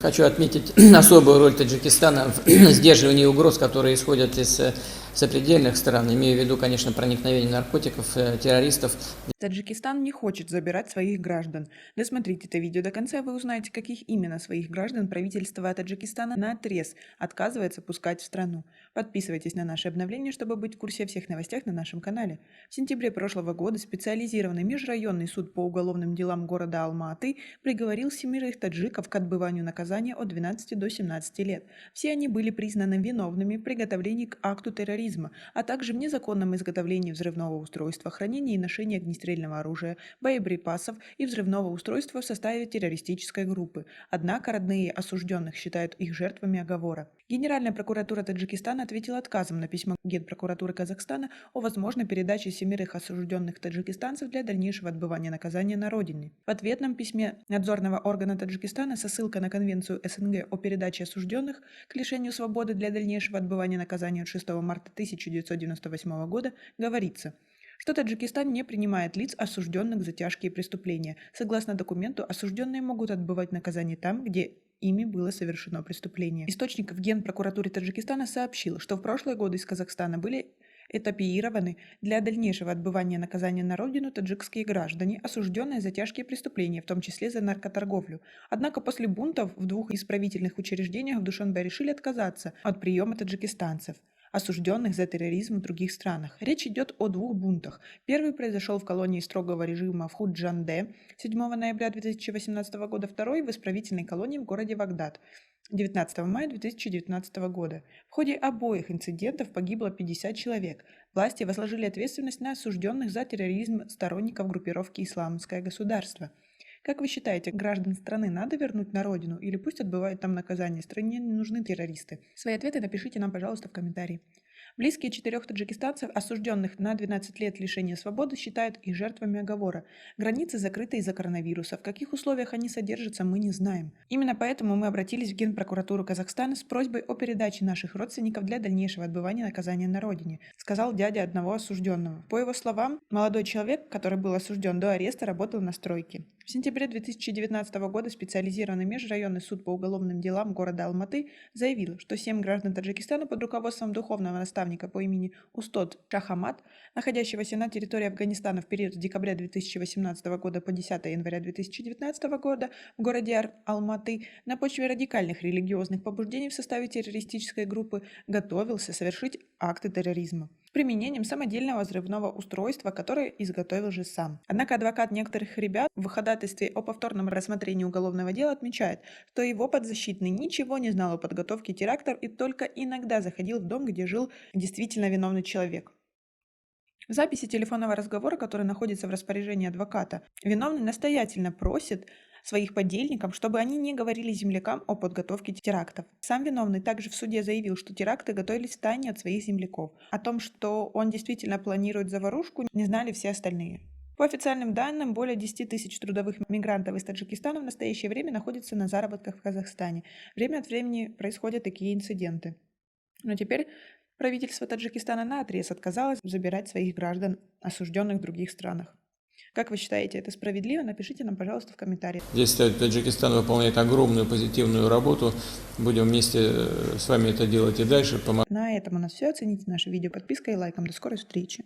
Хочу отметить особую роль Таджикистана в сдерживании угроз, которые исходят из сопредельных стран, имею в виду, конечно, проникновение наркотиков, террористов. Таджикистан не хочет забирать своих граждан. Досмотрите это видео до конца, вы узнаете, каких именно своих граждан правительство Таджикистана наотрез отказывается пускать в страну. Подписывайтесь на наши обновления, чтобы быть в курсе всех новостях на нашем канале. В сентябре прошлого года специализированный межрайонный суд по уголовным делам города Алма-Аты приговорил 7 таджиков к отбыванию наказания от 12 до 17 лет. Все они были признаны виновными в приготовлении к акту терроризма, а также в незаконном изготовлении взрывного устройства, хранении и ношении огнестрельного оружия, боеприпасов и взрывного устройства в составе террористической группы. Однако родные осужденных считают их жертвами оговора. Генеральная прокуратура Таджикистана ответила отказом на письмо Генпрокуратуры Казахстана о возможной передаче 7 осужденных таджикистанцев для дальнейшего отбывания наказания на родине. В ответном письме надзорного органа Таджикистана со ссылкой на Конвенцию СНГ о передаче осужденных к лишению свободы для дальнейшего отбывания наказания от 6 марта 1998 года говорится, что Таджикистан не принимает лиц, осужденных за тяжкие преступления. Согласно документу, осужденные могут отбывать наказание там, где ими было совершено преступление. Источник в Генпрокуратуре Таджикистана сообщил, что в прошлые годы из Казахстана были этапированы для дальнейшего отбывания наказания на родину таджикские граждане, осужденные за тяжкие преступления, в том числе за наркоторговлю. Однако после бунтов в 2 исправительных учреждениях в Душанбе решили отказаться от приема таджикистанцев, осужденных за терроризм в других странах. Речь идет о 2 бунтах. Первый произошел в колонии строгого режима в Худжанде 7 ноября 2018 года, второй в исправительной колонии в городе Вагдад 19 мая 2019 года. В ходе обоих инцидентов погибло 50 человек. Власти возложили ответственность на осужденных за терроризм сторонников группировки «Исламское государство». Как вы считаете, граждан страны надо вернуть на родину или пусть отбывают там наказание? Стране не нужны террористы. Свои ответы напишите нам, пожалуйста, в комментарии. Близкие 4 таджикистанцев, осужденных на 12 лет лишения свободы, считают их жертвами оговора. Границы закрыты из-за коронавируса. В каких условиях они содержатся, мы не знаем. Именно поэтому мы обратились в Генпрокуратуру Казахстана с просьбой о передаче наших родственников для дальнейшего отбывания наказания на родине, сказал дядя одного осужденного. По его словам, молодой человек, который был осужден до ареста, работал на стройке. В сентябре 2019 года специализированный межрайонный суд по уголовным делам города Алматы заявил, что 7 граждан Таджикистана под руководством духовного наставника по имени Устод Шахамат, находящегося на территории Афганистана в период с декабря 2018 года по 10 января 2019 года в городе Алматы на почве радикальных религиозных побуждений в составе террористической группы готовился совершить акты терроризма с применением самодельного взрывного устройства, которое изготовил же сам. Однако адвокат некоторых ребят в ходатайстве о повторном рассмотрении уголовного дела отмечает, что его подзащитный ничего не знал о подготовке терактов и только иногда заходил в дом, где жил действительно виновный человек. В записи телефонного разговора, который находится в распоряжении адвоката, виновный настоятельно просит своих подельников, чтобы они не говорили землякам о подготовке терактов. Сам виновный также в суде заявил, что теракты готовились в тайне от своих земляков. О том, что он действительно планирует заварушку, не знали все остальные. По официальным данным, более 10 тысяч трудовых мигрантов из Таджикистана в настоящее время находятся на заработках в Казахстане. Время от времени происходят такие инциденты. Но теперь правительство Таджикистана наотрез отказалось забирать своих граждан, осужденных в других странах. Как вы считаете, это справедливо? Напишите нам, пожалуйста, в комментариях. Здесь Таджикистан выполняет огромную позитивную работу. Будем вместе с вами это делать и дальше. На этом у нас все. Оцените наше видео подпиской и лайком. До скорой встречи.